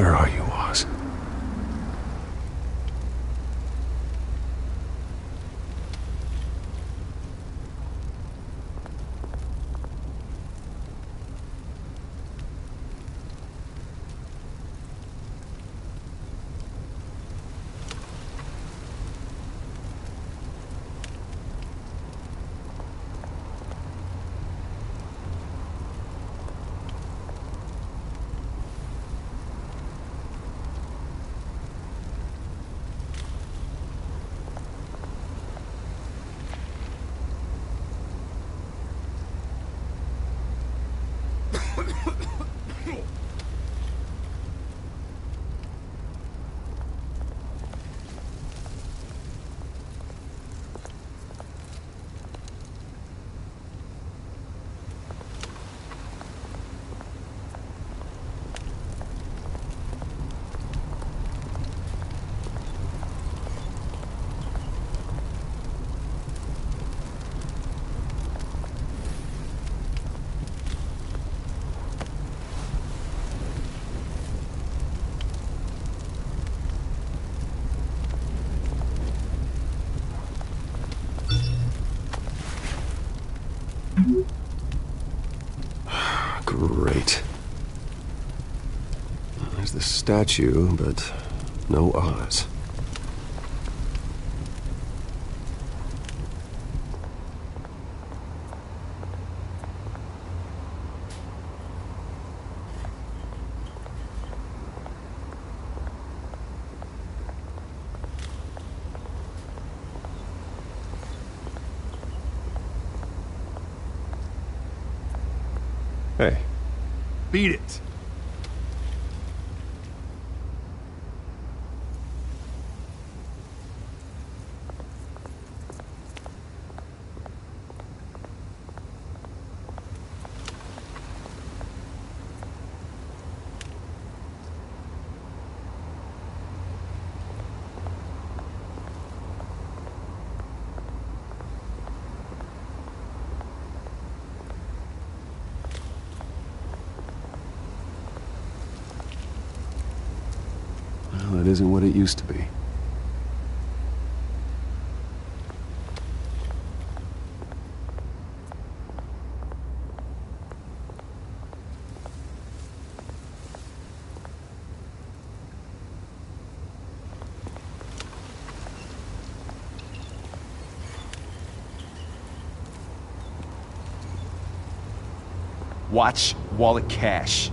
Where are you, Oz? Great. There's the statue, but no Oz. Hey. Beat it. Well, it isn't what it used to be. Watch wallet cash.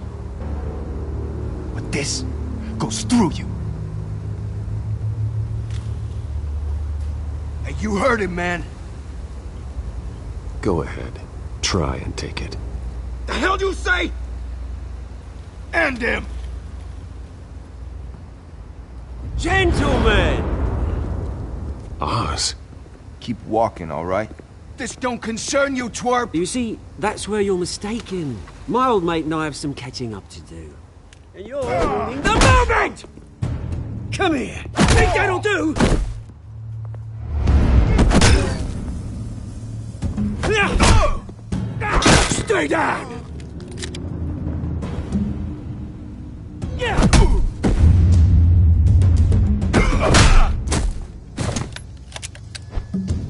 But this goes through you. Hey, you heard him, man. Go ahead. Try and take it. The hell you say? End him! Gentlemen! Oz? Keep walking, all right? This don't concern you, twerp! You see, that's where you're mistaken. My old mate and I have some catching up to do. And you're ruining the moment! Come here! Think that'll do? Stay down!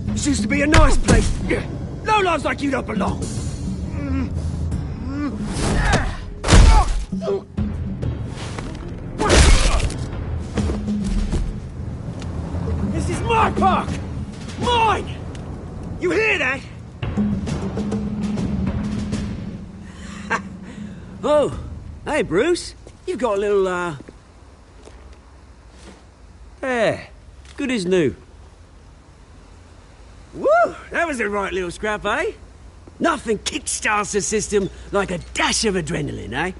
This used to be a nice place. No lives like you don't belong. This is my park! Mine! You hear that? Oh, hey Bruce. You've got a little, Yeah, good as new. Woo! That was a right little scrap, eh? Nothing kickstarts the system like a dash of adrenaline, eh?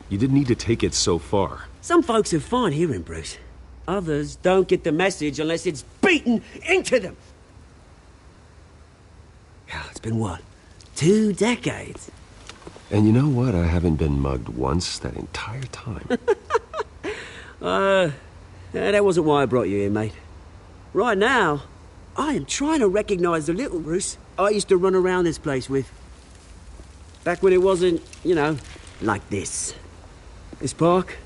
You didn't need to take it so far. Some folks have fine hearing, Bruce. Others don't get the message unless it's beaten into them. It's been what? 2 decades? And you know what? I haven't been mugged once that entire time. That wasn't why I brought you here, mate. Right now, I am trying to recognize the little Bruce I used to run around this place with. Back when it wasn't, you know, like this. This park,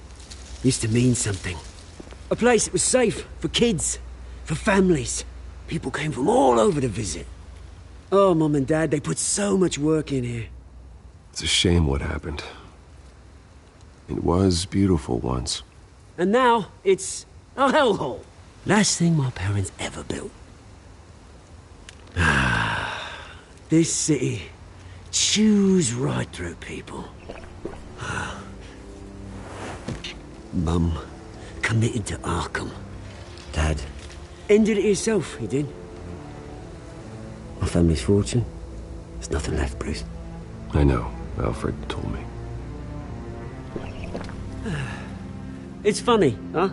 used to mean something. A place that was safe for kids, for families. People came from all over to visit. Oh, Mum and Dad, they put so much work in here. It's a shame what happened. It was beautiful once. And now, it's a hellhole. Last thing my parents ever built. This city chews right through people. Mum committed to Arkam. Dad ended it himself, he did. My family's fortune, there's nothing left, Bruce. I know. Alfred told me. It's funny, huh?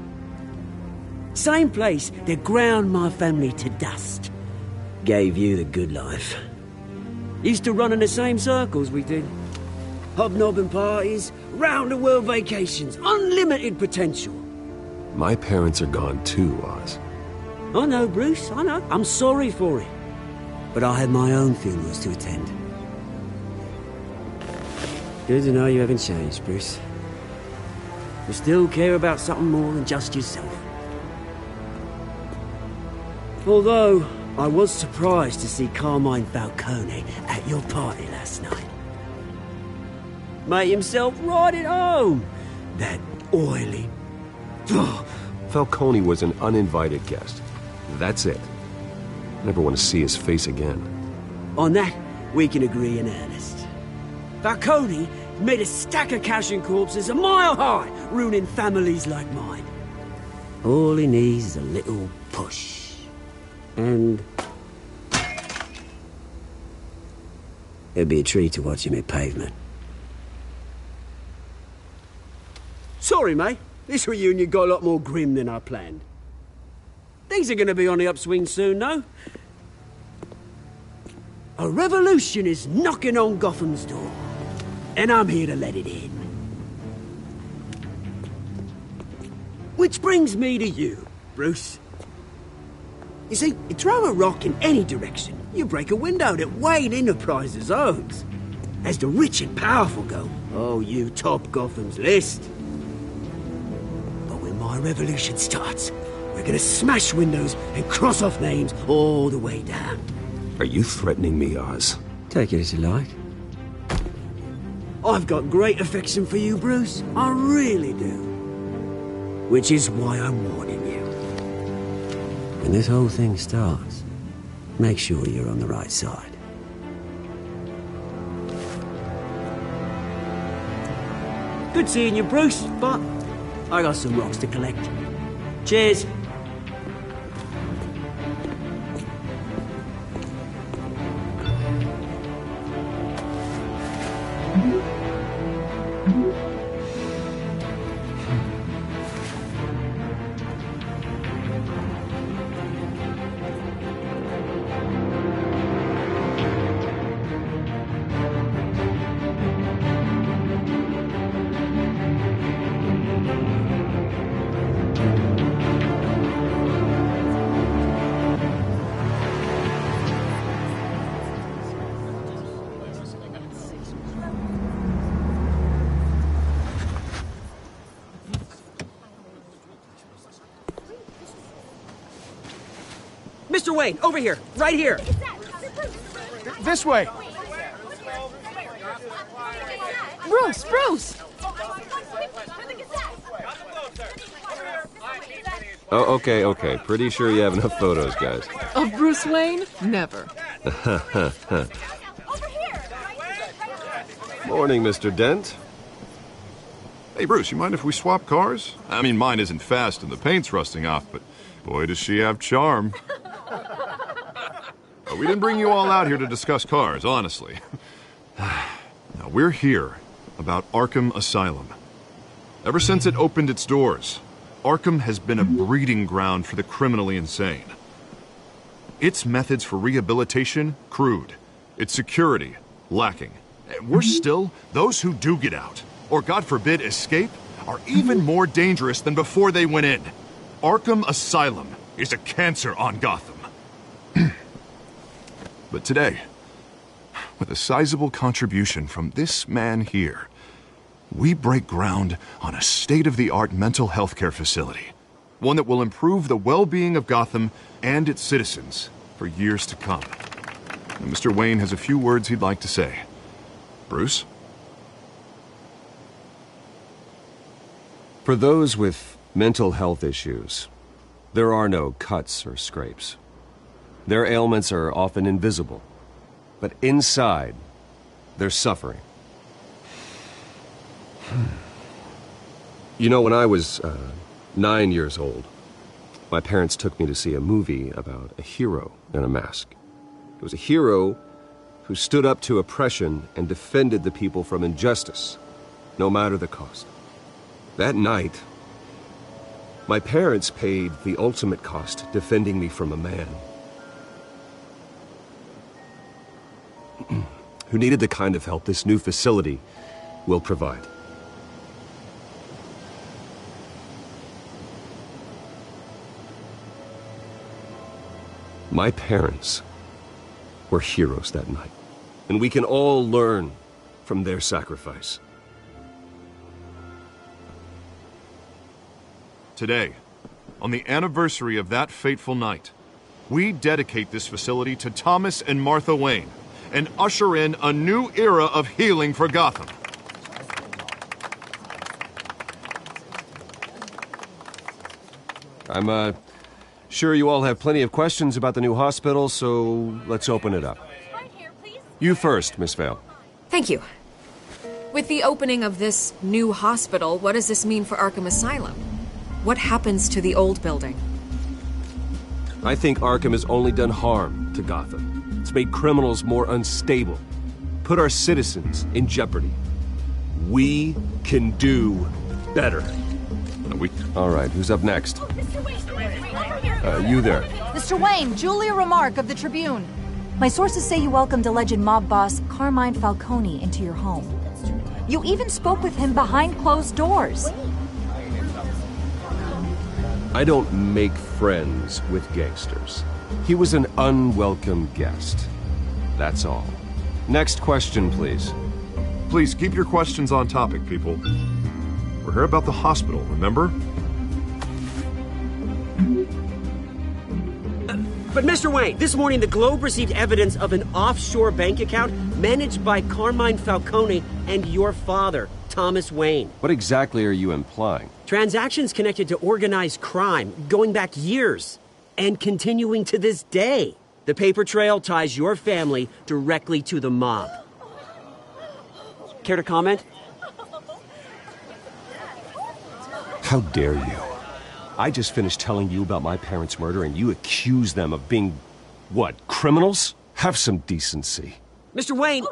Same place that ground my family to dust. Gave you the good life. Used to run in the same circles we did. Hobnobbing parties, round-the-world vacations, unlimited potential. My parents are gone too, Oz. I know, Bruce, I know. I'm sorry for it. But I had my own funerals to attend. Good to know you haven't changed, Bruce. You still care about something more than just yourself. Although, I was surprised to see Carmine Falcone at your party last night. Made himself right at home. That oily... Ugh. Falcone was an uninvited guest. That's it. Never want to see his face again. On that, we can agree in earnest. Falcone made a stack of cash and corpses a mile high, ruining families like mine. All he needs is a little push. And... it'd be a treat to watch him hit pavement. Sorry, mate. This reunion got a lot more grim than I planned. Things are gonna be on the upswing soon, no? A revolution is knocking on Gotham's door. And I'm here to let it in. Which brings me to you, Bruce. You see, you throw a rock in any direction, you break a window that Wayne Enterprises owns. As the rich and powerful go, oh, you top Gotham's list. But when my revolution starts, we're gonna smash windows and cross off names all the way down. Are you threatening me, Oz? Take it as you like. I've got great affection for you, Bruce. I really do. Which is why I'm warning you. When this whole thing starts, make sure you're on the right side. Good seeing you, Bruce, but I got some rocks to collect. Cheers. Mr. Wayne, over here, right here. This way. Bruce, Bruce! Oh, okay. Pretty sure you have enough photos, guys. Of Bruce Wayne? Never. Morning, Mr. Dent. Hey, Bruce, you mind if we swap cars? I mean, mine isn't fast and the paint's rusting off, but boy, does she have charm. We didn't bring you all out here to discuss cars, honestly. Now, we're here about Arkham Asylum. Ever since it opened its doors, Arkham has been a breeding ground for the criminally insane. Its methods for rehabilitation, crude. Its security, lacking. And worse still, those who do get out, or God forbid escape, are even more dangerous than before they went in. Arkham Asylum is a cancer on Gotham. But today, with a sizable contribution from this man here, We break ground on a state-of-the-art mental health care facility. One that will improve the well-being of Gotham and its citizens for years to come. And Mr. Wayne has a few words he'd like to say. Bruce? For those with mental health issues, there are no cuts or scrapes. Their ailments are often invisible, but inside, they're suffering. You know, when I was 9 years old, my parents took me to see a movie about a hero in a mask. It was a hero who stood up to oppression and defended the people from injustice, no matter the cost. That night, my parents paid the ultimate cost defending me from a man who needed the kind of help this new facility will provide. My parents were heroes that night, and we can all learn from their sacrifice. Today, on the anniversary of that fateful night, we dedicate this facility to Thomas and Martha Wayne and usher in a new era of healing for Gotham. I'm sure you all have plenty of questions about the new hospital, so let's open it up. You first, Miss Vale. Thank you. With the opening of this new hospital, what does this mean for Arkham Asylum? What happens to the old building? I think Arkham has only done harm to Gotham. It's made criminals more unstable, put our citizens in jeopardy. We can do better. All right, who's up next? You there. Mr. Wayne, Julia Remark of the Tribune. My sources say you welcomed alleged mob boss Carmine Falcone into your home. You even spoke with him behind closed doors. I don't make friends with gangsters. He was an unwelcome guest. That's all. Next question, please. Please keep your questions on topic, people. We're here about the hospital, remember? But Mr. Wayne, this morning the Globe received evidence of an offshore bank account managed by Carmine Falcone and your father, Thomas Wayne. What exactly are you implying? Transactions connected to organized crime, going back years, and continuing to this day. The paper trail ties your family directly to the mob. Care to comment? How dare you? I just finished telling you about my parents' murder and you accuse them of being, what, criminals? Have some decency. Mr. Wayne,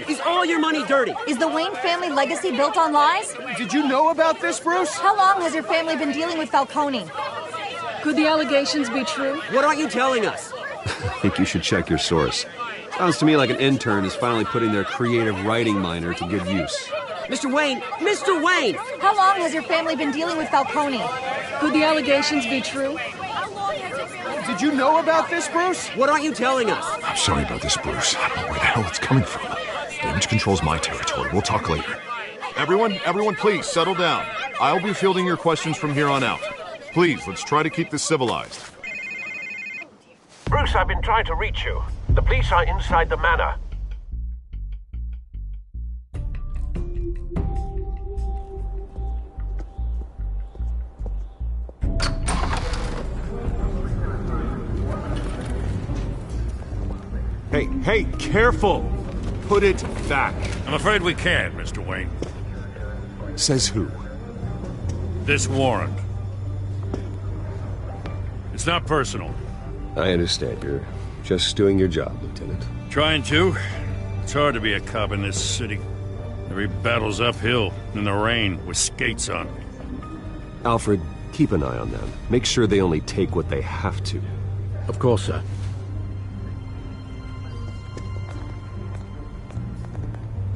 is all your money dirty? Is the Wayne family legacy built on lies? Did you know about this, Bruce? How long has your family been dealing with Falcone? Could the allegations be true? What aren't you telling us? I think you should check your source. Sounds to me like an intern is finally putting their creative writing minor to good use. Mr. Wayne! How long has your family been dealing with Falcone? Could the allegations be true? Did you know about this, Bruce? What aren't you telling us? I'm sorry about this, Bruce. I don't know where the hell it's coming from. Damage control's my territory. We'll talk later. Everyone, please settle down. I'll be fielding your questions from here on out. Please, let's try to keep this civilized. Bruce, I've been trying to reach you. The police are inside the manor. Hey, careful! Put it back. I'm afraid we can't, Mr. Wayne. Says who? This warrant. It's not personal. I understand. You're just doing your job, Lieutenant. Trying to. It's hard to be a cop in this city. Every battle's uphill, in the rain, with skates on. Alfred, keep an eye on them. Make sure they only take what they have to. Of course, sir.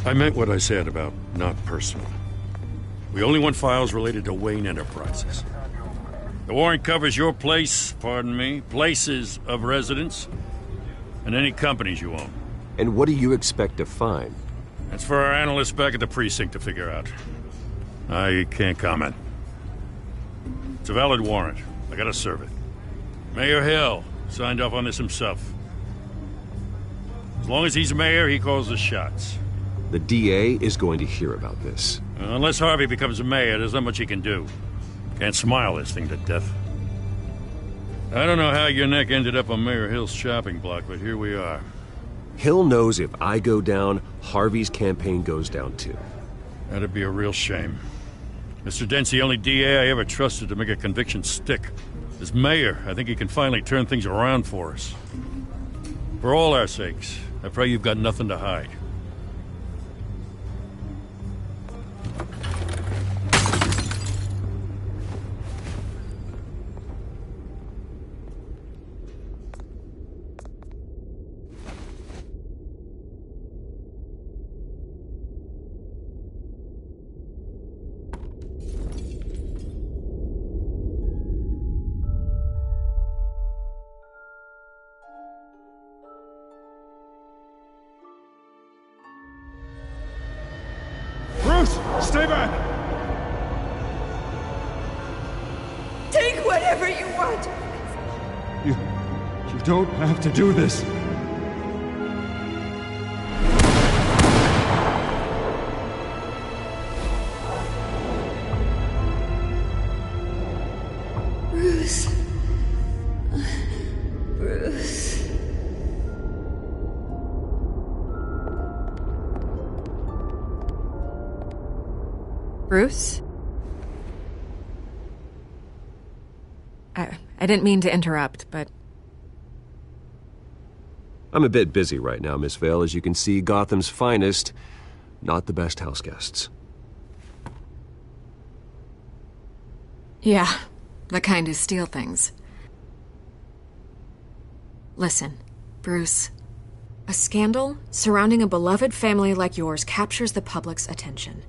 I meant what I said about not personal. We only want files related to Wayne Enterprises. The warrant covers your place, pardon me, places of residence, and any companies you own. And what do you expect to find? That's for our analysts back at the precinct to figure out. I can't comment. It's a valid warrant. I gotta serve it. Mayor Hill signed off on this himself. As long as he's mayor, he calls the shots. The DA is going to hear about this. Unless Harvey becomes a mayor, there's not much he can do. Can't smile this thing to death. I don't know how your neck ended up on Mayor Hill's shopping block, but here we are. Hill knows if I go down, Harvey's campaign goes down too. That'd be a real shame. Mr. Dent's the only DA I ever trusted to make a conviction stick. As mayor, I think he can finally turn things around for us. For all our sakes, I pray you've got nothing to hide. Stay back! Take whatever you want! You don't have to do this. Bruce. Bruce. Bruce? I didn't mean to interrupt, but... I'm a bit busy right now, Miss Vale. As you can see, Gotham's finest, not the best house guests. Yeah, the kind who steal things. Listen, Bruce. A scandal surrounding a beloved family like yours captures the public's attention.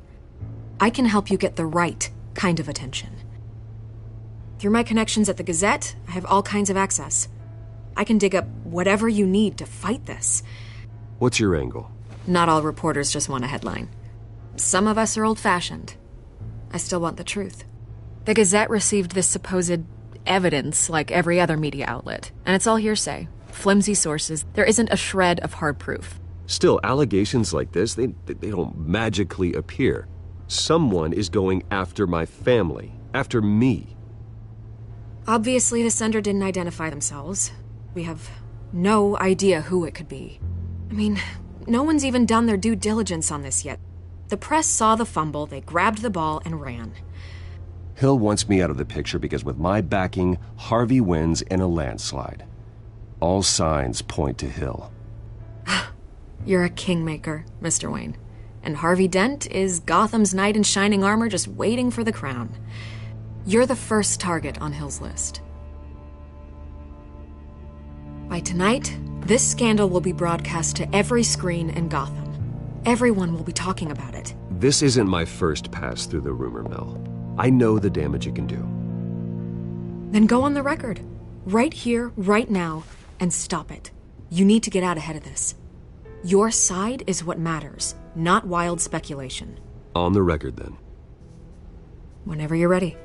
I can help you get the right kind of attention. Through my connections at the Gazette, I have all kinds of access. I can dig up whatever you need to fight this. What's your angle? Not all reporters just want a headline. Some of us are old-fashioned. I still want the truth. The Gazette received this supposed evidence like every other media outlet, and it's all hearsay. Flimsy sources. There isn't a shred of hard proof. Still, allegations like this, they don't magically appear. Someone is going after my family, after me. Obviously, the sender didn't identify themselves. We have no idea who it could be. I mean, no one's even done their due diligence on this yet. The press saw the fumble, they grabbed the ball and ran. Hill wants me out of the picture because with my backing, Harvey wins in a landslide. All signs point to Hill. You're a kingmaker, Mr. Wayne. And Harvey Dent is Gotham's knight in shining armor just waiting for the crown. You're the first target on Hill's list. By tonight, this scandal will be broadcast to every screen in Gotham. Everyone will be talking about it. This isn't my first pass through the rumor mill. I know the damage it can do. Then go on the record. Right here, right now, and stop it. You need to get out ahead of this. Your side is what matters, not wild speculation. On the record, then. Whenever you're ready.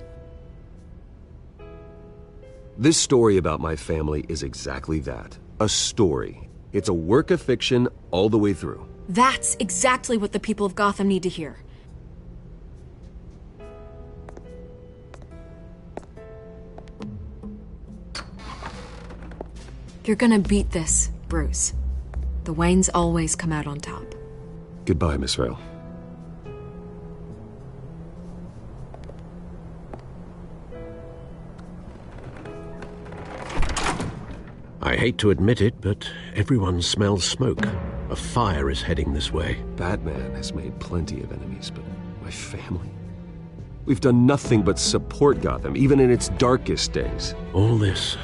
This story about my family is exactly that. A story. It's a work of fiction all the way through. That's exactly what the people of Gotham need to hear. You're gonna beat this, Bruce. The Waynes always come out on top. Goodbye, Miss Vale. I hate to admit it, but everyone smells smoke. A fire is heading this way. Batman has made plenty of enemies, but my family? We've done nothing but support Gotham, even in its darkest days. All this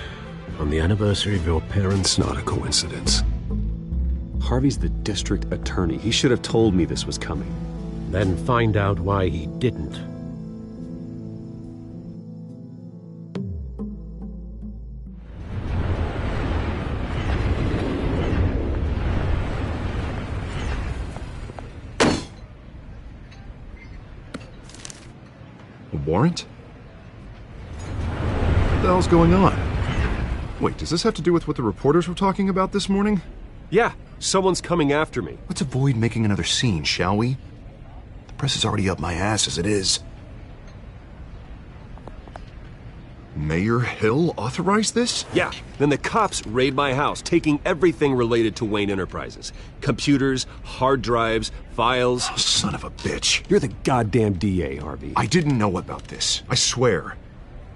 on the anniversary of your parents'... Not a coincidence. Harvey's the district attorney. He should have told me this was coming. Then find out why he didn't. warrant? What the hell's going on? Wait, does this have to do with what the reporters were talking about this morning? Yeah, someone's coming after me. Let's avoid making another scene, shall we? The press is already up my ass as it is. Mayor Hill authorized this? Yeah, then the cops raid my house, taking everything related to Wayne Enterprises. Computers, hard drives, files. Oh, son of a bitch. You're the goddamn DA, Harvey. I didn't know about this. I swear.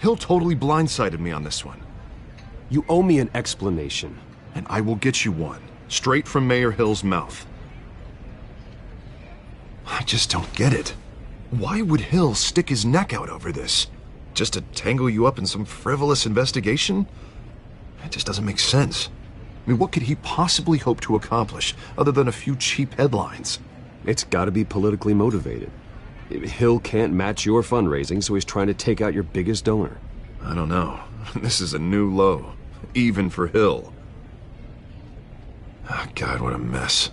Hill totally blindsided me on this one. You owe me an explanation. And I will get you one. Straight from Mayor Hill's mouth. I just don't get it. Why would Hill stick his neck out over this? Just to tangle you up in some frivolous investigation? It just doesn't make sense. I mean, what could he possibly hope to accomplish other than a few cheap headlines? It's gotta be politically motivated. Hill can't match your fundraising, so he's trying to take out your biggest donor. I don't know. This is a new low. Even for Hill. Oh, God, what a mess.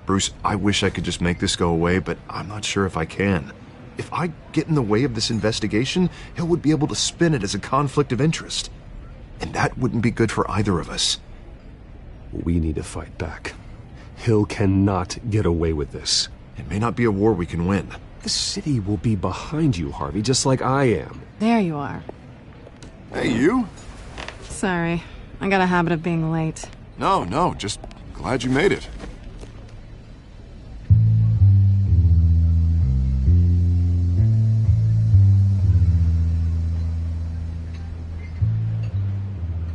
Bruce, I wish I could just make this go away, but I'm not sure if I can. If I get in the way of this investigation, Hill would be able to spin it as a conflict of interest. And that wouldn't be good for either of us. We need to fight back. Hill cannot get away with this. It may not be a war we can win. The city will be behind you, Harvey, just like I am. There you are. Hey, you? Sorry, I got a habit of being late. No, just glad you made it.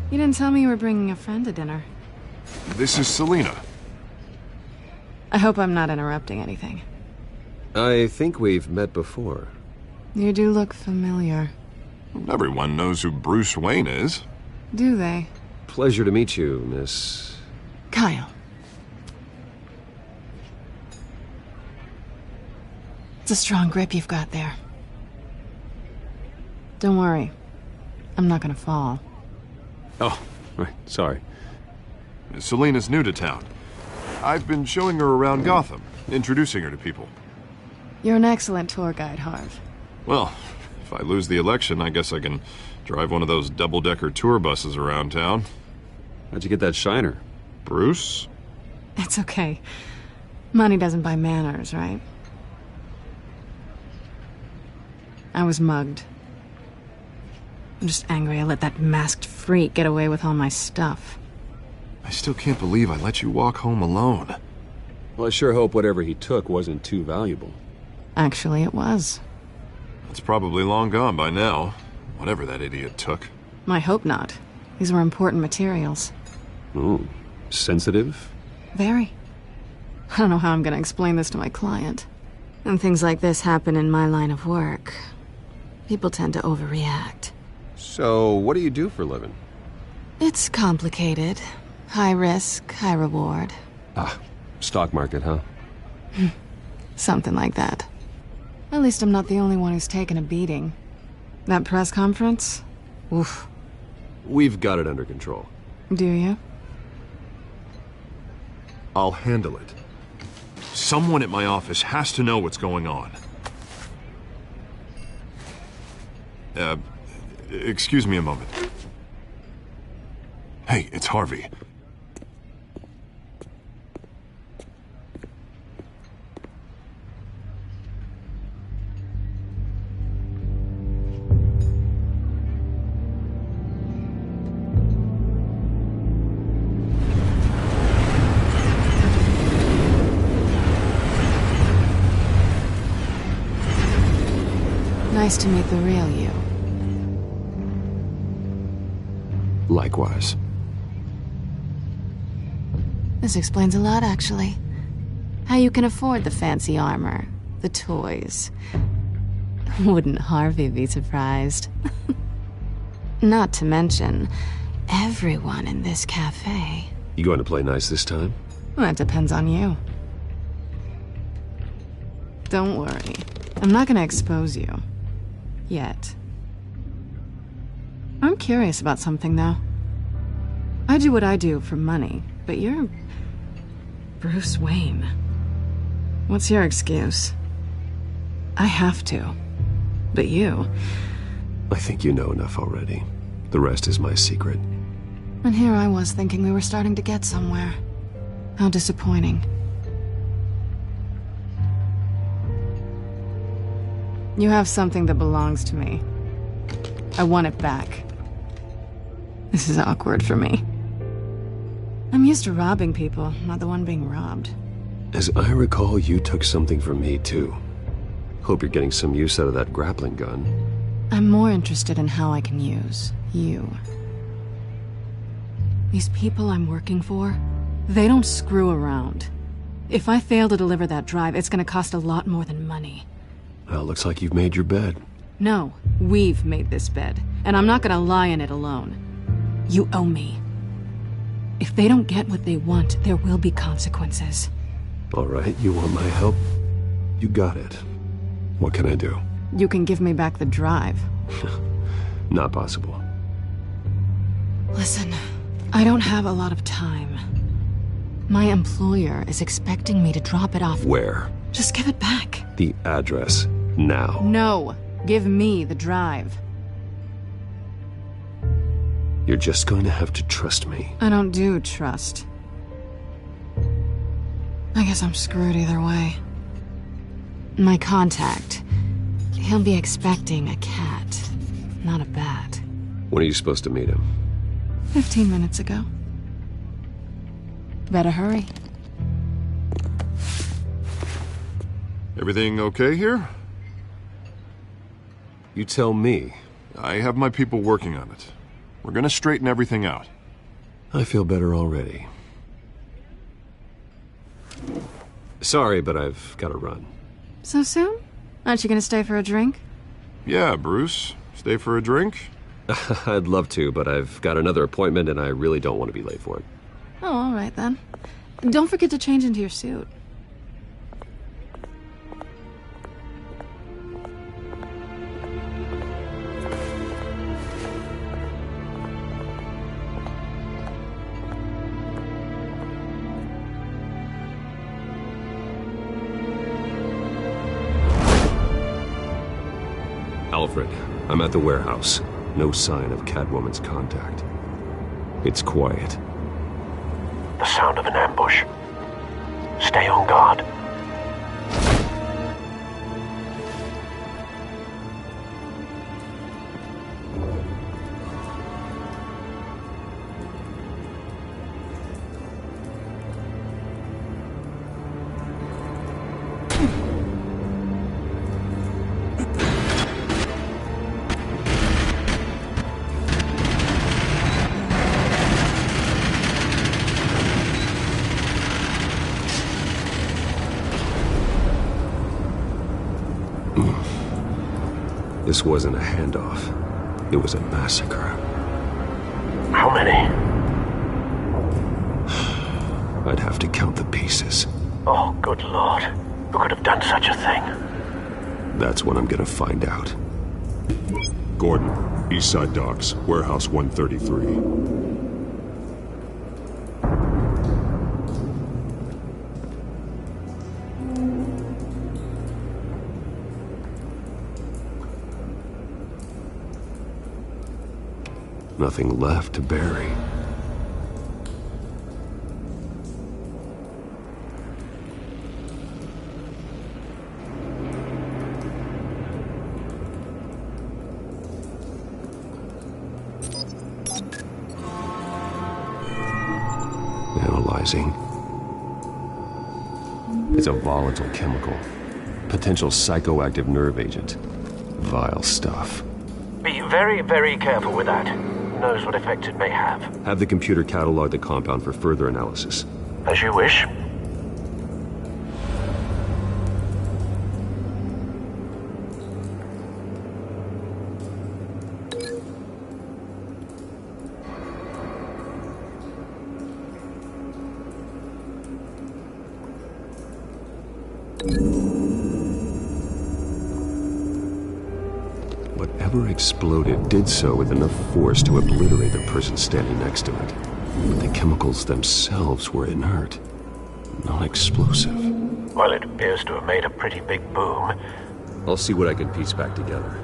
You didn't tell me you were bringing a friend to dinner. This is Selena. I hope I'm not interrupting anything. I think we've met before. You do look familiar. Everyone knows who Bruce Wayne is. Do they? Pleasure to meet you, Miss... Kyle. It's a strong grip you've got there. Don't worry. I'm not gonna fall. Oh, right, sorry. Selena's new to town. I've been showing her around Gotham, introducing her to people. You're an excellent tour guide, Harv. Well, if I lose the election, I guess I can drive one of those double-decker tour buses around town. How'd you get that shiner? Bruce? It's okay. Money doesn't buy manners, right? I was mugged. I'm just angry I let that masked freak get away with all my stuff. I still can't believe I let you walk home alone. Well, I sure hope whatever he took wasn't too valuable. Actually, it was. It's probably long gone by now, whatever that idiot took. I hope not. These were important materials. Ooh, sensitive? Very. I don't know how I'm gonna explain this to my client. When things like this happen in my line of work, people tend to overreact. So, what do you do for a living? It's complicated. High risk, high reward. Ah, stock market, huh? Something like that. At least I'm not the only one who's taken a beating. That press conference? Oof. We've got it under control. Do you? I'll handle it. Someone at my office has to know what's going on. Excuse me a moment. Hey, it's Harvey. Nice to meet the real you. Likewise. This explains a lot, actually. How you can afford the fancy armor, the toys. Wouldn't Harvey be surprised? Not to mention, everyone in this cafe. You going to play nice this time? Well, that depends on you. Don't worry. I'm not gonna expose you. Yet. I'm curious about something, though. I do what I do for money, but you're... Bruce Wayne. What's your excuse? I have to. But you... I think you know enough already. The rest is my secret. And here I was thinking we were starting to get somewhere. How disappointing. You have something that belongs to me. I want it back. This is awkward for me. I'm used to robbing people, not the one being robbed. As I recall, you took something from me, too. Hope you're getting some use out of that grappling gun. I'm more interested in how I can use you. These people I'm working for, they don't screw around. If I fail to deliver that drive, it's gonna cost a lot more than money. Well, looks like you've made your bed. No, we've made this bed, and I'm not gonna lie in it alone. You owe me. If they don't get what they want, there will be consequences. All right, you want my help? You got it. What can I do? You can give me back the drive. Not possible. Listen, I don't have a lot of time. My employer is expecting me to drop it off. Where? Just give it back. The address, now. No, give me the drive. You're just going to have to trust me. I don't do trust. I guess I'm screwed either way. My contact, he'll be expecting a cat, not a bat. When are you supposed to meet him? 15 minutes ago. Better hurry. Everything okay here? You tell me. I have my people working on it. We're gonna straighten everything out. I feel better already. Sorry, but I've got to run. So soon? Aren't you gonna stay for a drink? Yeah, Bruce. Stay for a drink? I'd love to, but I've got another appointment and I really don't want to be late for it. Oh, all right then. Don't forget to change into your suit. Alfred, I'm at the warehouse. No sign of Catwoman's contact. It's quiet. The sound of an ambush. Stay on guard. This wasn't a handoff. It was a massacre. How many? I'd have to count the pieces. Oh, good lord. Who could have done such a thing? That's what I'm gonna find out. Gordon, Eastside Docks, Warehouse 133. Nothing left to bury. Analyzing. It's a volatile chemical. Potential psychoactive nerve agent. Vile stuff. Be very, very careful with that. Who knows what effect it may have. Have the computer catalog the compound for further analysis. As you wish. Whatever exploded did so with enough force to obliterate the person standing next to it. But the chemicals themselves were inert, not explosive. Well, it appears to have made a pretty big boom. I'll see what I can piece back together.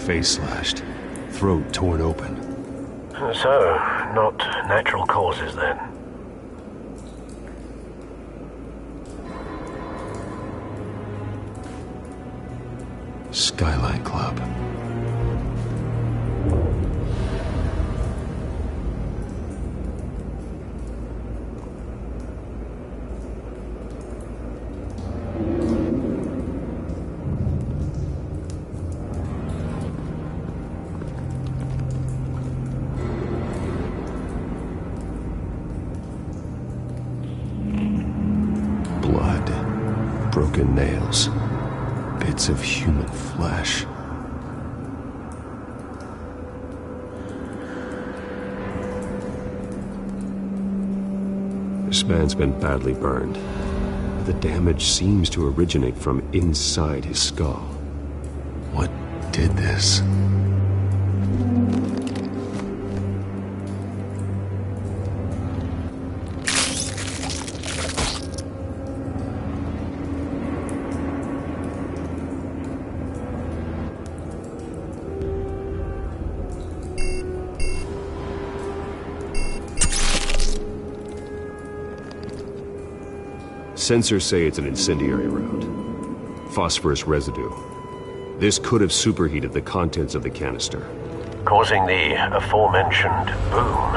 face slashed, throat torn open. So, not natural causes then? Skyline Club. Blood, broken nails, bits of human flesh. This man's been badly burned. The damage seems to originate from inside his skull. What did this? Sensors say it's an incendiary round. Phosphorus residue. This could have superheated the contents of the canister, Causing the aforementioned boom.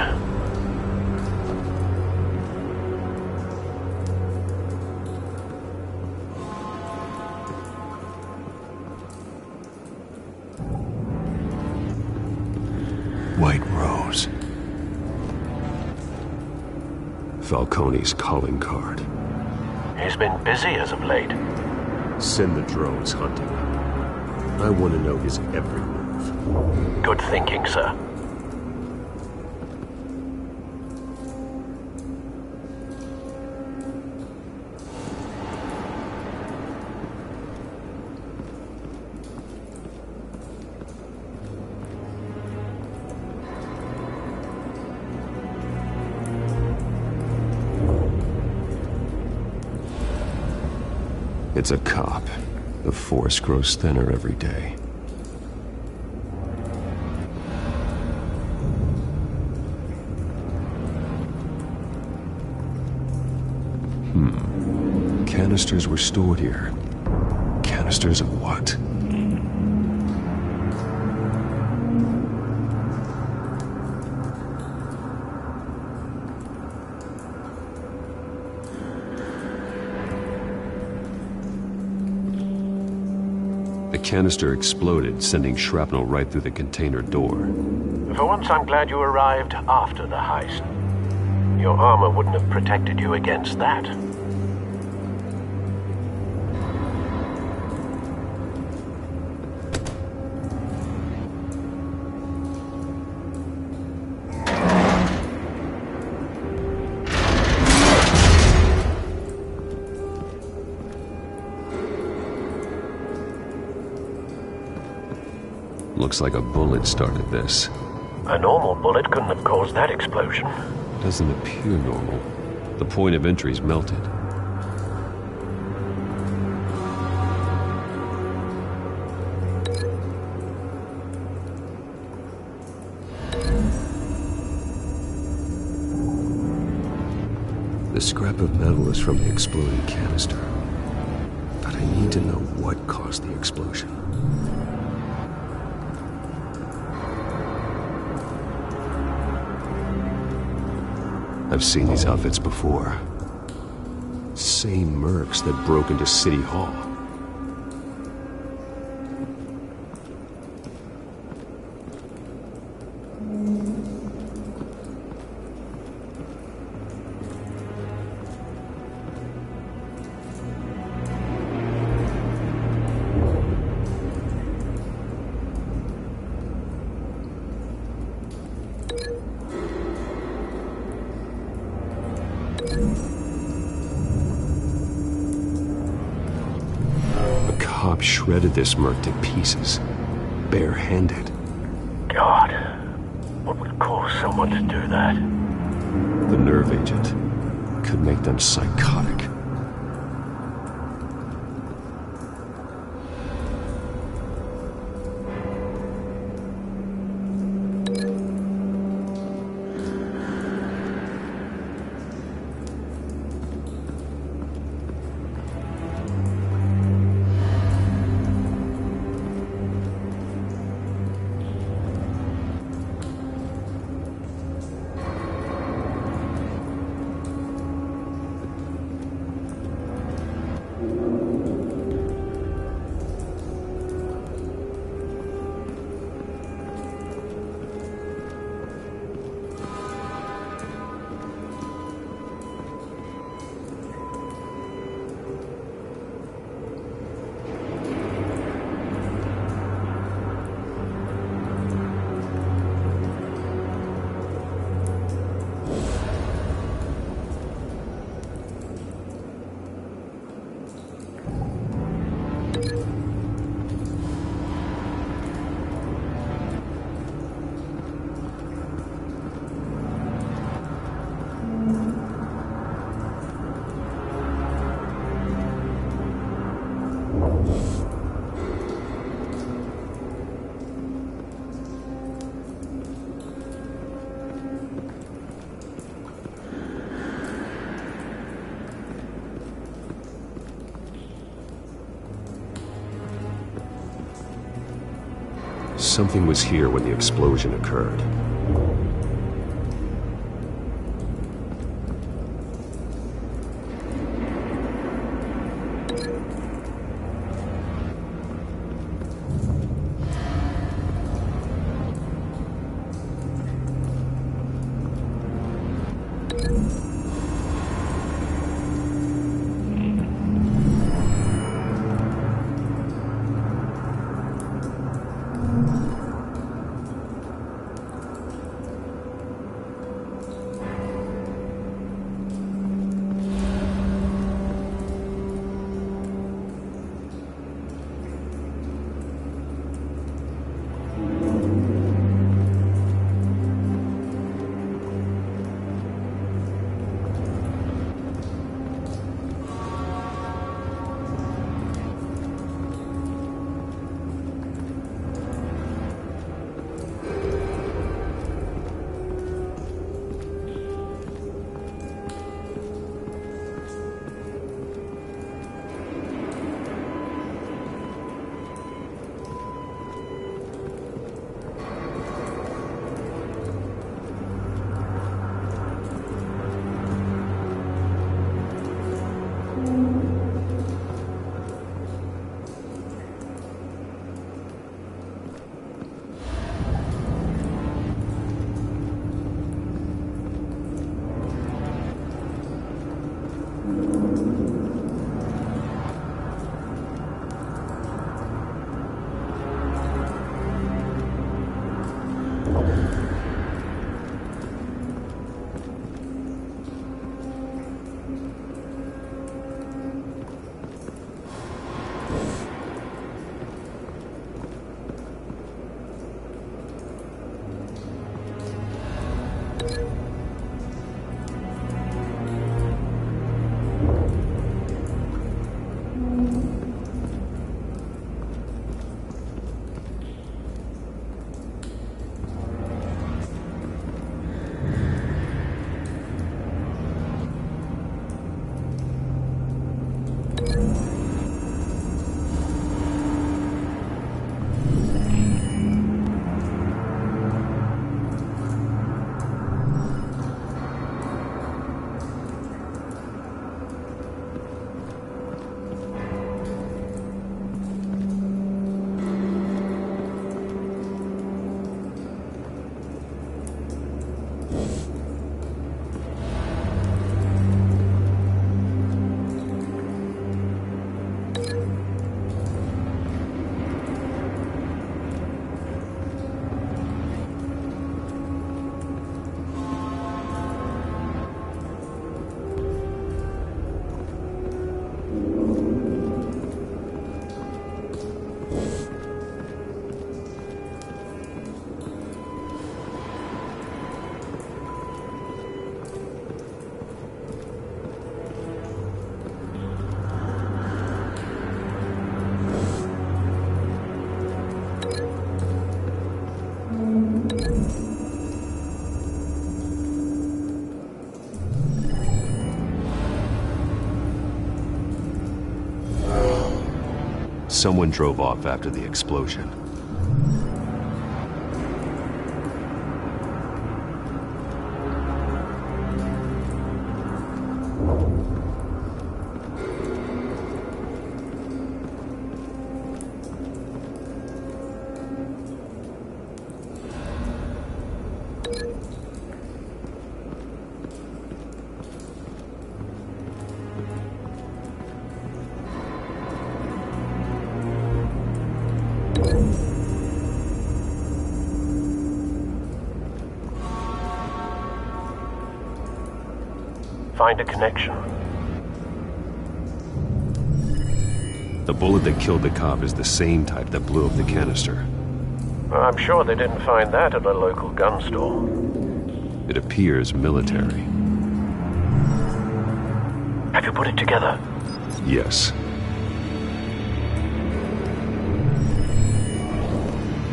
White Rose. Falcone's calling card. He's been busy as of late. Send the drones hunting. I want to know his every move. Good thinking, sir. It's a cop. The force grows thinner every day. Canisters were stored here. Canisters of what? The canister exploded, sending shrapnel right through the container door. For once, I'm glad you arrived after the heist. Your armor wouldn't have protected you against that. Looks like a bullet started this. A normal bullet couldn't have caused that explosion. Doesn't appear normal. The point of entry's melted. The scrap of metal is from the exploding canister. But I need to know what caused the explosion. I've seen these outfits before. Same mercs that broke into City Hall. Shredded this merc to pieces, bare-handed. God, what would cause someone to do that? The nerve agent could make them psychotic. something was here when the explosion occurred. Someone drove off after the explosion. Find a connection. The bullet that killed the cop is the same type that blew up the canister. Well, I'm sure they didn't find that at a local gun store. It appears military. Have you put it together? Yes.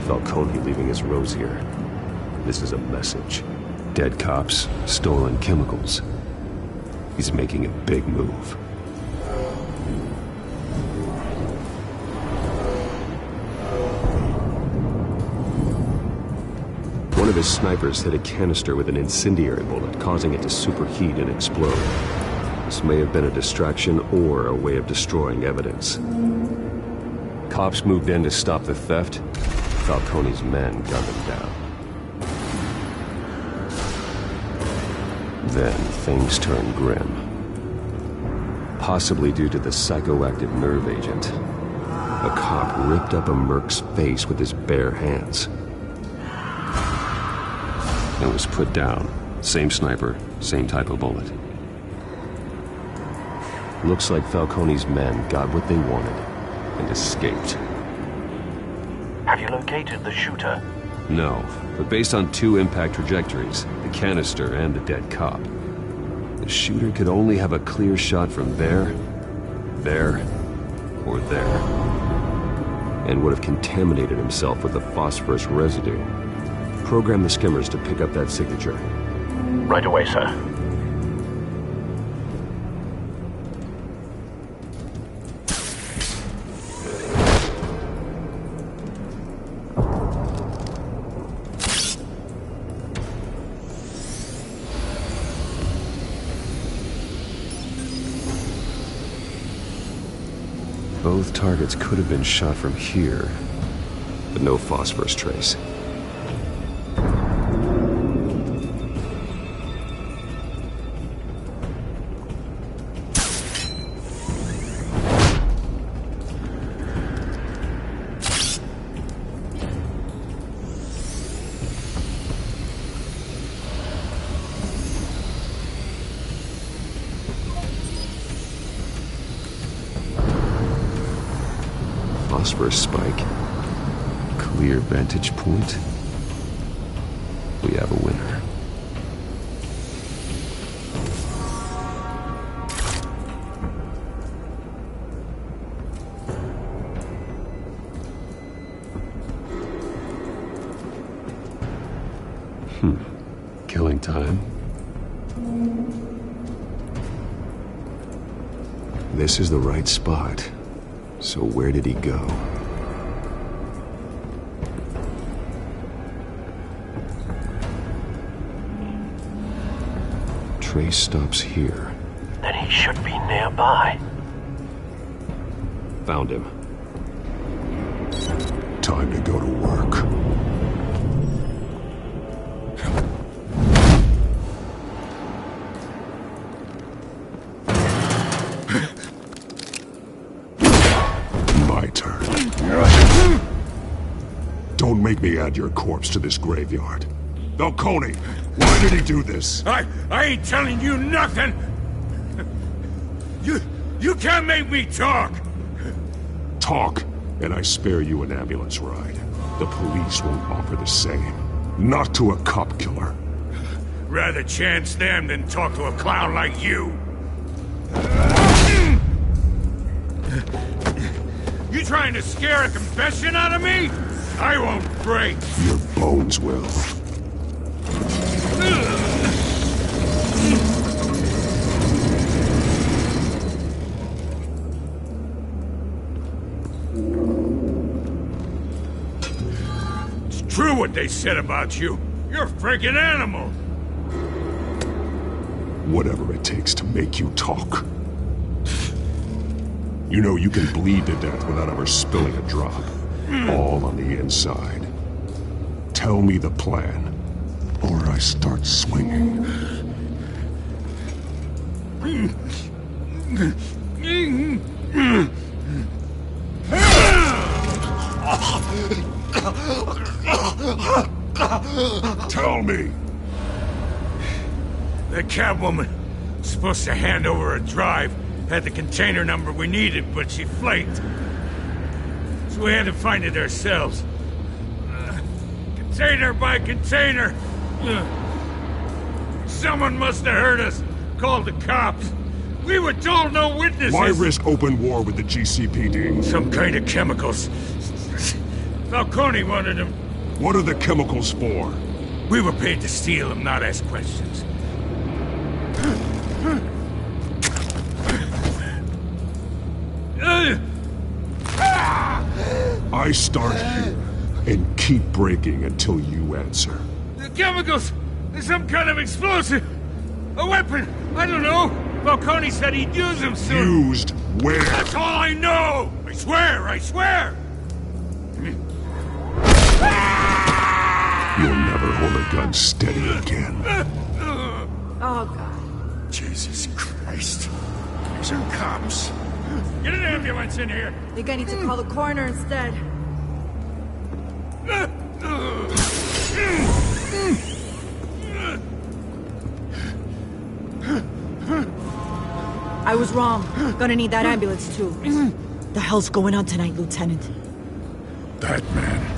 Falcone leaving his rose here. This is a message. Dead cops, stolen chemicals. He's making a big move. one of his snipers hit a canister with an incendiary bullet, causing it to superheat and explode. This may have been a distraction or a way of destroying evidence. Cops moved in to stop the theft. Falcone's men gunned him down. Then things turned grim. Possibly due to the psychoactive nerve agent. A cop ripped up a merc's face with his bare hands. And was put down. Same sniper, same type of bullet. Looks like Falcone's men got what they wanted and escaped. Have you located the shooter? No, but based on 2 impact trajectories, the canister and the dead cop, the shooter could only have a clear shot from there, or there, and would have contaminated himself with the phosphorus residue. Program the skimmers to pick up that signature. Right away, sir. Both targets could have been shot from here, but no phosphorus trace. Phosphorus spike. Clear vantage point. We have a winner. Killing time. This is the right spot. So where did he go? Trace stops here. Then he should be nearby. Found him. Time to go to work. Don't make me add your corpse to this graveyard. Falcone, why did he do this? I ain't telling you nothing! You can't make me talk! Talk, and I spare you an ambulance ride. The police won't offer the same. Not to a cop killer. Rather chance them than talk to a clown like you. You trying to scare a confession out of me? I won't break. Your bones will. It's true what they said about you. You're a freaking animal. Whatever it takes to make you talk. You know you can bleed to death without ever spilling a drop. All on the inside. Tell me the plan, or I start swinging. Tell me! The Catwoman, supposed to hand over a drive, had the container number we needed, but she flaked. So we had to find it ourselves. Container by container. Someone must have heard us. Called the cops. We were told no witnesses. Why risk open war with the GCPD? Some kind of chemicals. Falcone wanted them. What are the chemicals for? We were paid to steal them, not ask questions. I start here and keep breaking until you answer. Chemicals! Some kind of explosive! A weapon! I don't know! Falcone said he'd use them soon! Used where? That's all I know! I swear! I swear! You'll never hold a gun steady again. Oh, God. Jesus Christ. These are cops. Get an ambulance in here! I think I need to call the coroner instead. I was wrong. Gonna need that ambulance, too. The hell's going on tonight, Lieutenant? That man.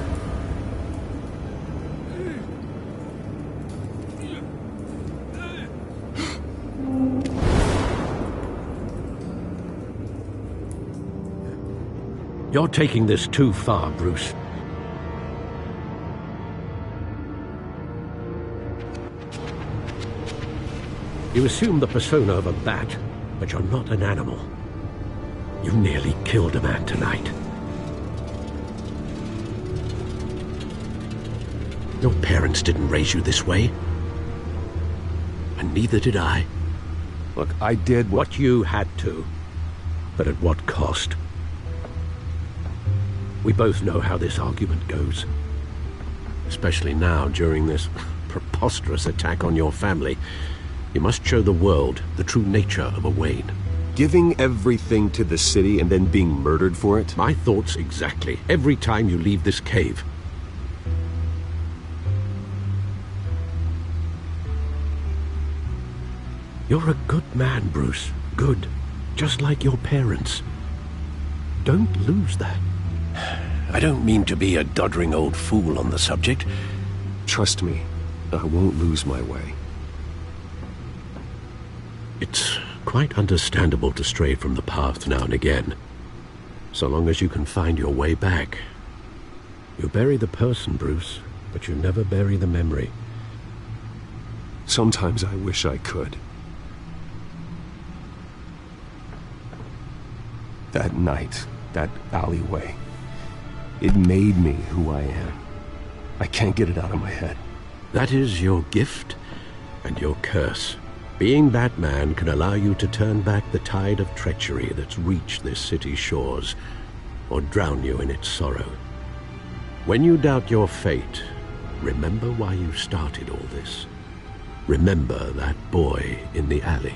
You're taking this too far, Bruce. You assume the persona of a bat, but you're not an animal. You nearly killed a man tonight. Your parents didn't raise you this way. And neither did I. Look, I did what you had to. But at what cost? We both know how this argument goes. Especially now, during this preposterous attack on your family. You must show the world the true nature of a Wayne. Giving everything to the city and then being murdered for it? My thoughts exactly. Every time you leave this cave. You're a good man, Bruce. Good. Just like your parents. Don't lose that. I don't mean to be a doddering old fool on the subject. Trust me, I won't lose my way. It's quite understandable to stray from the path now and again, so long as you can find your way back. You bury the person, Bruce, but you never bury the memory. Sometimes I wish I could. That night, that alleyway, it made me who I am. I can't get it out of my head. That is your gift and your curse. Being that man can allow you to turn back the tide of treachery that's reached this city's shores, or drown you in its sorrow. When you doubt your fate, remember why you started all this. Remember that boy in the alley.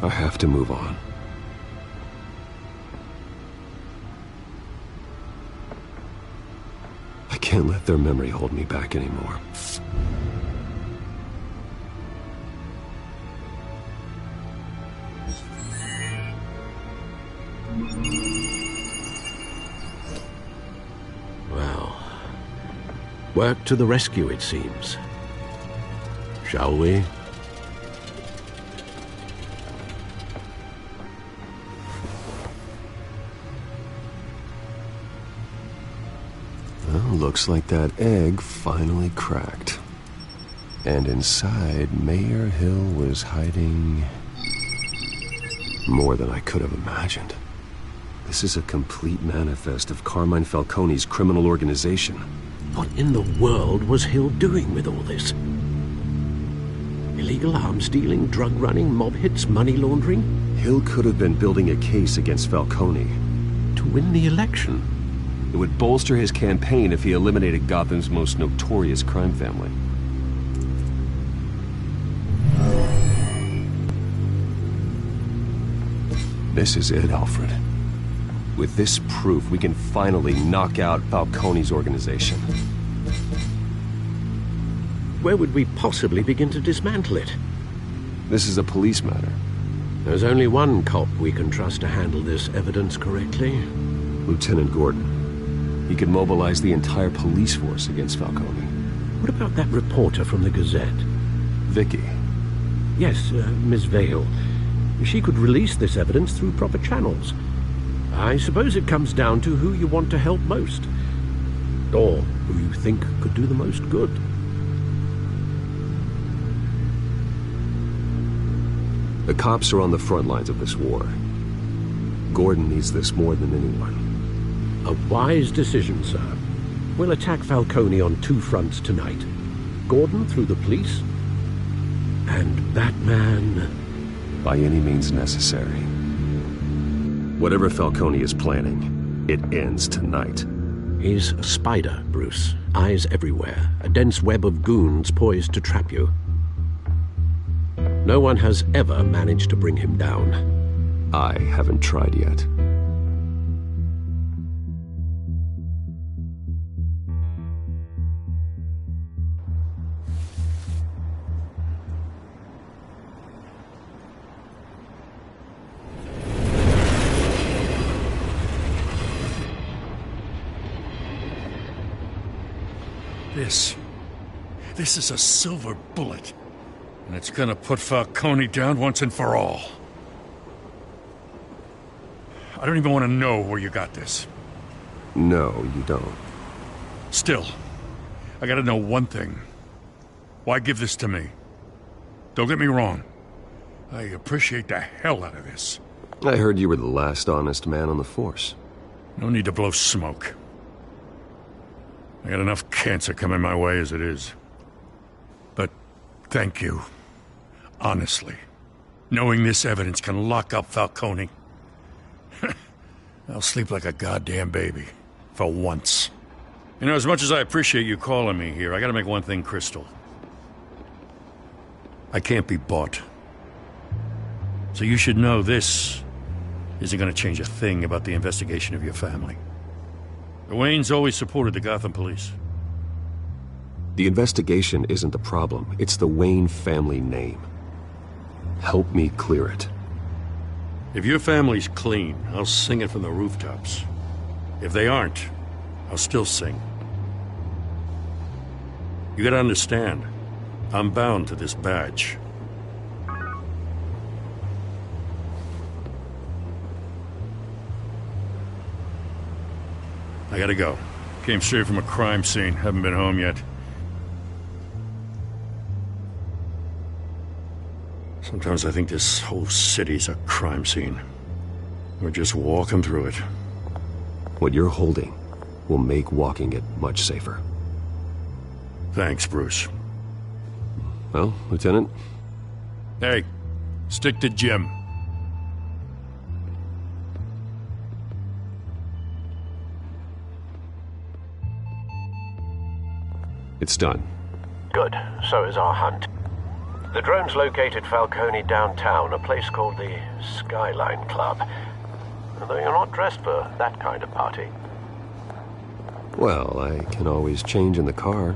I have to move on. I can't let their memory hold me back anymore. Well, work to the rescue, it seems. Shall we? Well, looks like that egg finally cracked. And inside, Mayor Hill was hiding more than I could have imagined. This is a complete manifest of Carmine Falcone's criminal organization. What in the world was Hill doing with all this? Illegal arms dealing, drug running, mob hits, money laundering? Hill could have been building a case against Falcone. To win the election? It would bolster his campaign if he eliminated Gotham's most notorious crime family. This is it, Alfred. With this proof, we can finally knock out Falcone's organization. Where would we possibly begin to dismantle it? This is a police matter. There's only one cop we can trust to handle this evidence correctly. Lieutenant Gordon. He could mobilize the entire police force against Falcone. What about that reporter from the Gazette? Vicky. Yes, Miss Vale. She could release this evidence through proper channels. I suppose it comes down to who you want to help most. Or who you think could do the most good. The cops are on the front lines of this war. Gordon needs this more than anyone. A wise decision, sir. We'll attack Falcone on two fronts tonight. Gordon through the police? And that man... By any means necessary. Whatever Falcone is planning, it ends tonight. He's a spider, Bruce. Eyes everywhere. A dense web of goons poised to trap you. No one has ever managed to bring him down. I haven't tried yet. This is a silver bullet. And it's gonna put Falcone down once and for all. I don't even want to know where you got this. No, you don't. Still, I gotta know one thing. Why give this to me? Don't get me wrong. I appreciate the hell out of this. I heard you were the last honest man on the force. No need to blow smoke. I got enough cancer coming my way as it is. But thank you. Honestly. Knowing this evidence can lock up Falcone. I'll sleep like a goddamn baby. For once. You know, as much as I appreciate you calling me here, I gotta make one thing crystal. I can't be bought. So you should know this isn't gonna change a thing about the investigation of your family. The Waynes always supported the Gotham police. The investigation isn't the problem. It's the Wayne family name. Help me clear it. If your family's clean, I'll sing it from the rooftops. If they aren't, I'll still sing. You gotta understand, I'm bound to this badge. I gotta go. Came straight from a crime scene. Haven't been home yet. Sometimes I think this whole city's a crime scene. We're just walking through it. What you're holding will make walking it much safer. Thanks, Bruce. Well, Lieutenant? Hey, stick to Jim. It's done. Good. So is our hunt. The drones located Falcone downtown, a place called the Skyline Club. Although you're not dressed for that kind of party. Well, I can always change in the car.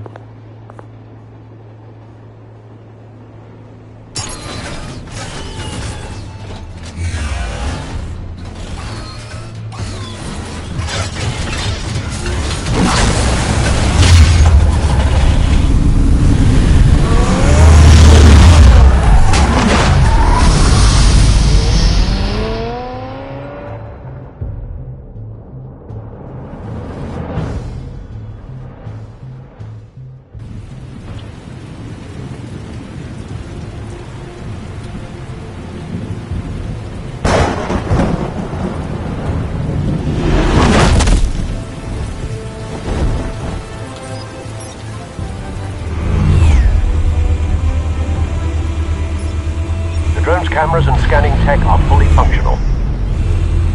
Cameras and scanning tech are fully functional.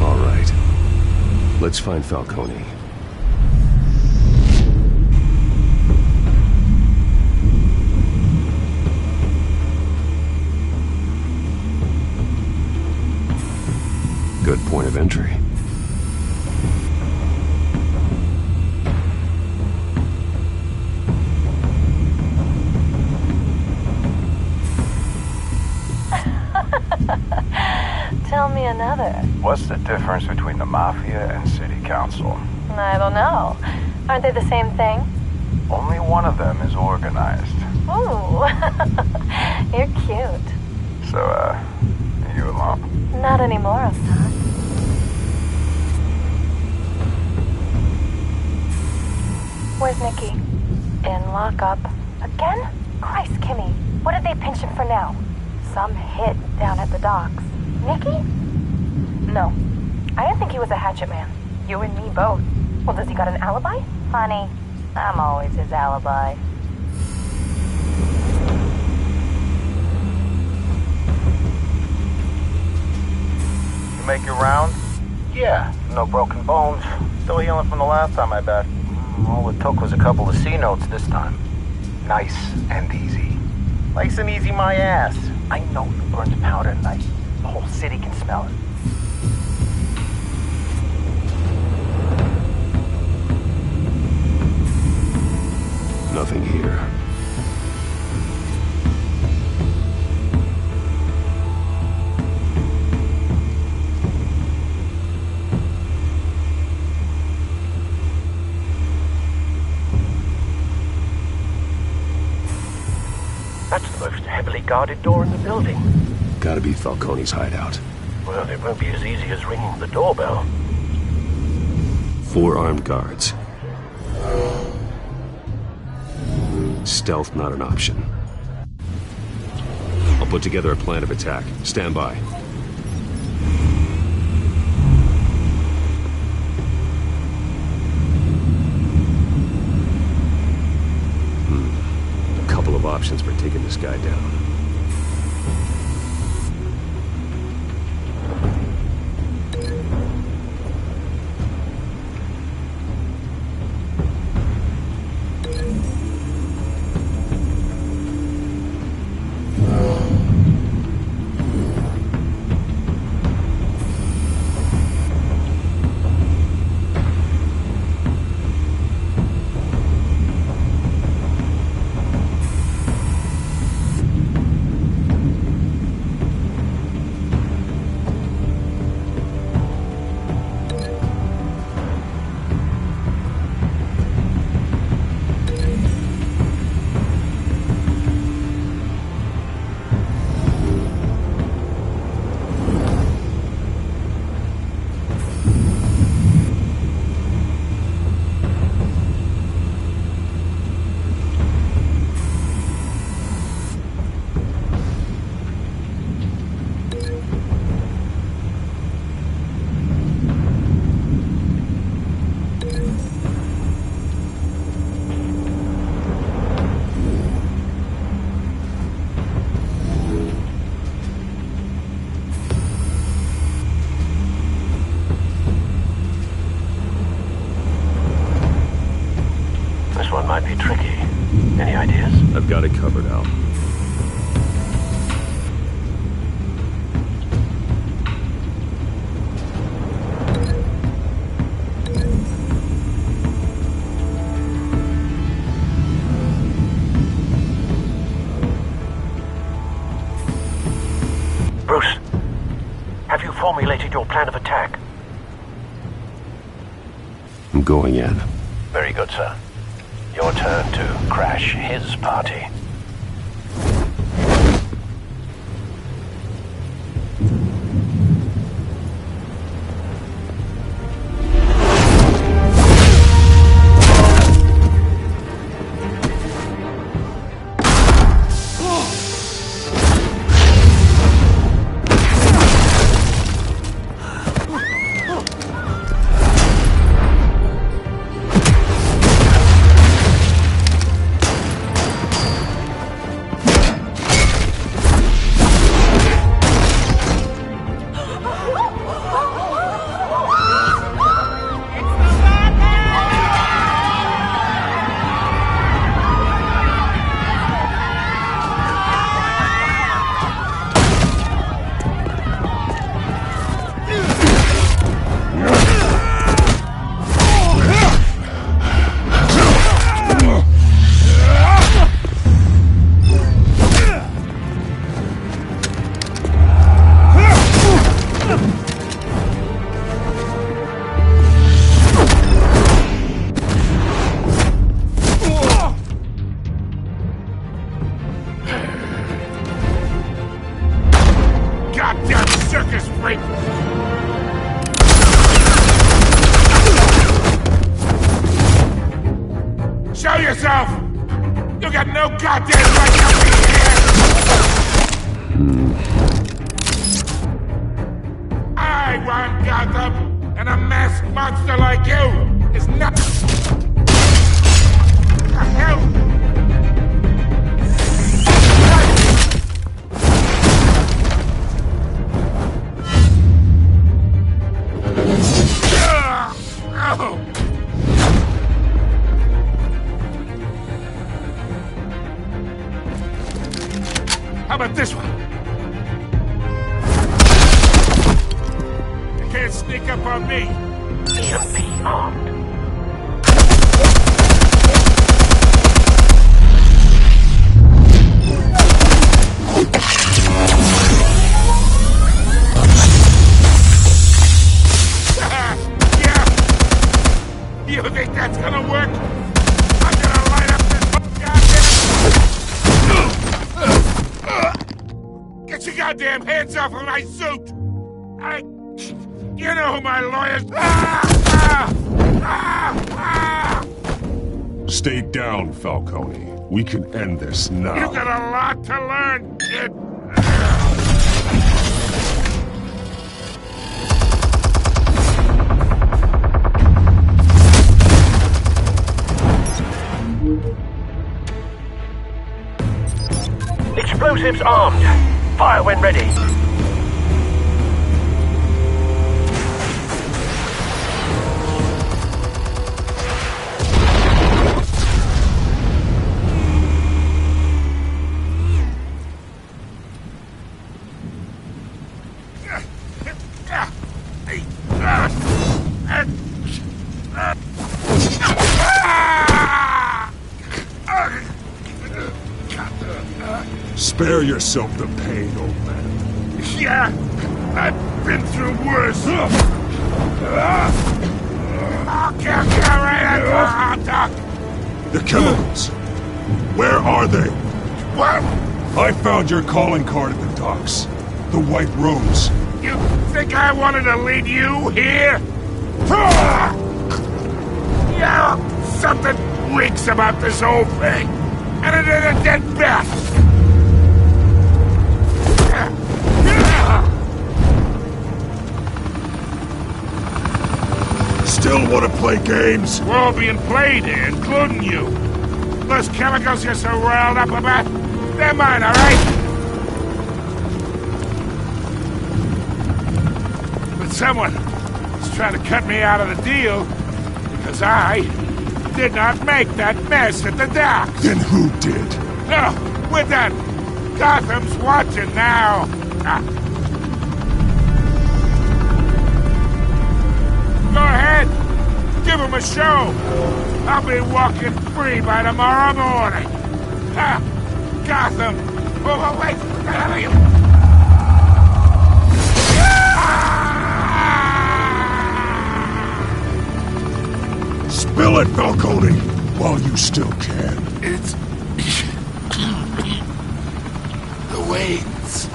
All right. Let's find Falcone. Good point of entry. Tell me another. What's the difference between the Mafia and City Council? I don't know. Aren't they the same thing? Only one of them is organized. Ooh. You're cute. So, you alone? Not anymore, Ostan. Where's Nikki? In lockup. Again? Christ, Kimmy. What did they pinch him for now? Some hit down at the docks. Nikki? No. I didn't think he was a hatchet man. You and me both. Well, does he got an alibi? Honey, I'm always his alibi. make your rounds? Yeah, no broken bones. Still healing from the last time, I bet. All it took was a couple of C notes this time. Nice and easy. Nice and easy my ass. I know you burned powder at night. The whole city can smell it. Nothing here. That's the most heavily guarded door in the building. Gotta be Falcone's hideout. Well, it won't be as easy as ringing the doorbell. 4 armed guards. Stealth not an option. I'll put together a plan of attack. Stand by. A couple of options for taking this guy down. Might be tricky. Any ideas? I've got it covered, Al. Bruce, have you formulated your plan of attack? I'm going in. Very good, sir. Your turn to crash his party. Show yourself! You got no goddamn right to be here! I want Gotham, and a masked monster like you is not... What the hell? can't sneak up on me. EMP armed. You think that's gonna work? I'm gonna light up this goddamn... Get your goddamn hands off of my suit! You know who my lawyer's... Stay down, Falcone. We can end this now. You got a lot to learn, kid. Explosives armed. Fire when ready. Spare yourself the pain, old man. Yeah, I've been through worse. I'll kill you right at the hot dog. The chemicals. Where are they? What? I found your calling card at the docks. The White Rose. You think I wanted to lead you here? Yeah, something reeks about this whole thing. And it is a dead bat. Still want to play games? We're all being played here, including you. Those chemicals you're so riled up about, they're mine, all right? But someone is trying to cut me out of the deal because I did not make that mess at the docks. Then who did? No, we're done. Gotham's watching now. Go ahead. Give him a show. I'll be walking free by tomorrow morning. Gotham. Oh, wait. What the hell are you? Spill it, Falcone, while you still can. It's... the Waynes.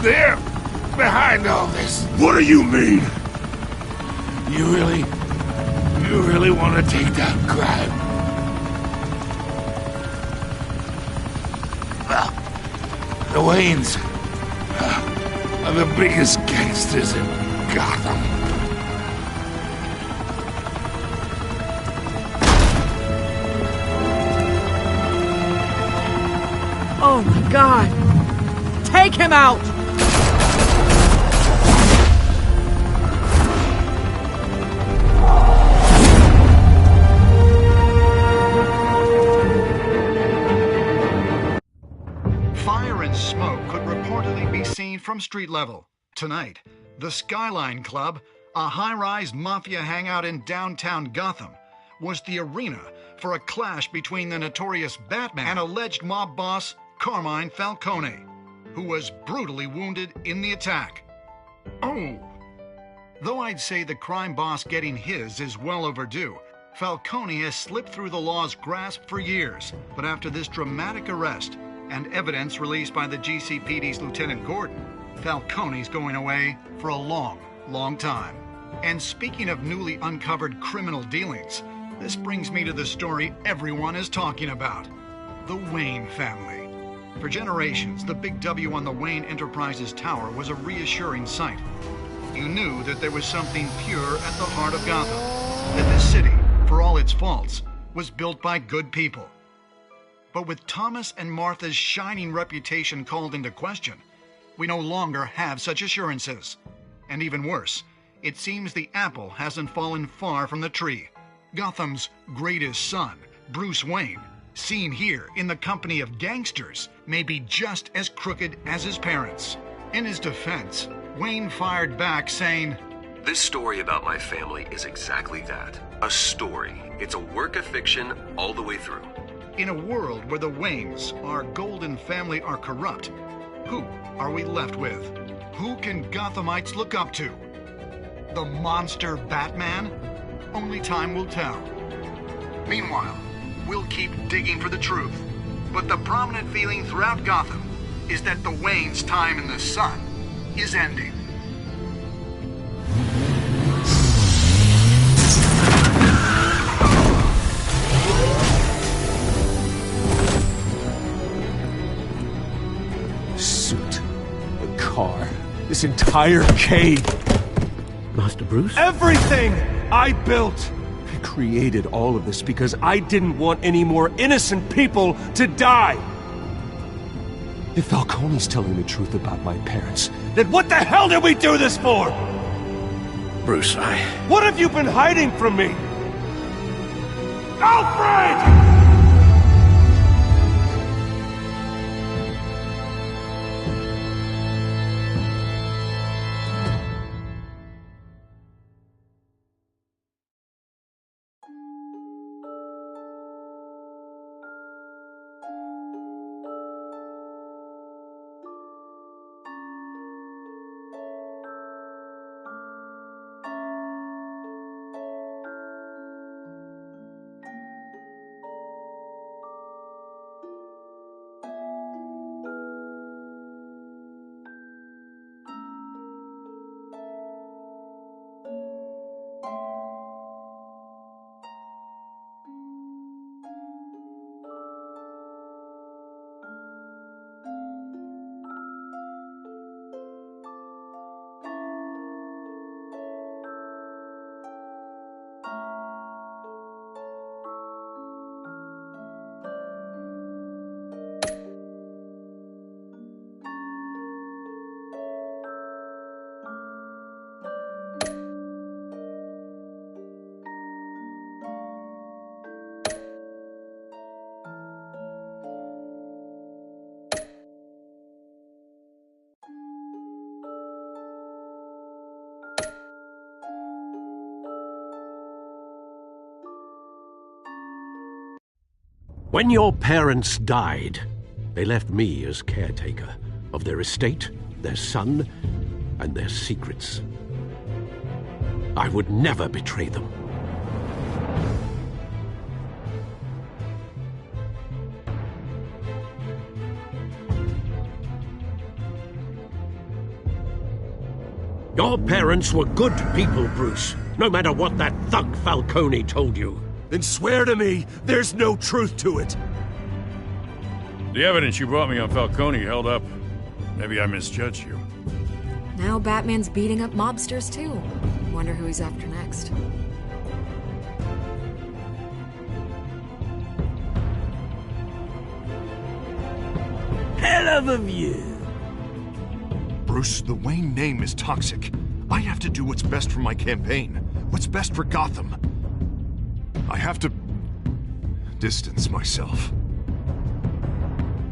They're behind all this. What do you mean? You really want to take down crime? Well, the Waynes are the biggest gangsters in Gotham. Oh my God! Take him out! Fire and smoke could reportedly be seen from street level. Tonight, the Skyline Club, a high-rise mafia hangout in downtown Gotham, was the arena for a clash between the notorious Batman and alleged mob boss Carmine Falcone, who was brutally wounded in the attack. Oh! Though I'd say the crime boss getting his is well overdue, Falcone has slipped through the law's grasp for years. But after this dramatic arrest and evidence released by the GCPD's Lieutenant Gordon, Falcone's going away for a long, long time. And speaking of newly uncovered criminal dealings, this brings me to the story everyone is talking about: the Wayne family. For generations, the big W on the Wayne Enterprises Tower was a reassuring sight. You knew that there was something pure at the heart of Gotham, that this city, for all its faults, was built by good people. But with Thomas and Martha's shining reputation called into question, we no longer have such assurances. And even worse, it seems the apple hasn't fallen far from the tree. Gotham's greatest son, Bruce Wayne, seen here in the company of gangsters, may be just as crooked as his parents. In his defense, Wayne fired back saying, "This story about my family is exactly that. A story. It's a work of fiction all the way through." in a world where the Waynes, our golden family, are corrupt, who are we left with? Who can Gothamites look up to? The monster Batman? Only time will tell. Meanwhile, we'll keep digging for the truth. But the prominent feeling throughout Gotham is that the Waynes' time in the sun is ending. Suit, the car, this entire cave. Master Bruce? Everything I built! I created all of this because I didn't want any more innocent people to die! If Falcone's telling the truth about my parents, then what the hell did we do this for? Bruce, What have you been hiding from me? Alfred! When your parents died, they left me as caretaker of their estate, their son, and their secrets. I would never betray them. Your parents were good people, Bruce, no matter what that thug Falcone told you. Then swear to me there's no truth to it. The evidence you brought me on Falcone held up. Maybe I misjudged you. Now Batman's beating up mobsters too. Wonder who he's after next. Hell of a view. Bruce, the Wayne name is toxic. I have to do what's best for my campaign. What's best for Gotham. I have to distance myself.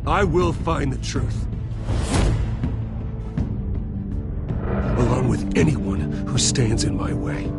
I will find the truth. Along with anyone who stands in my way.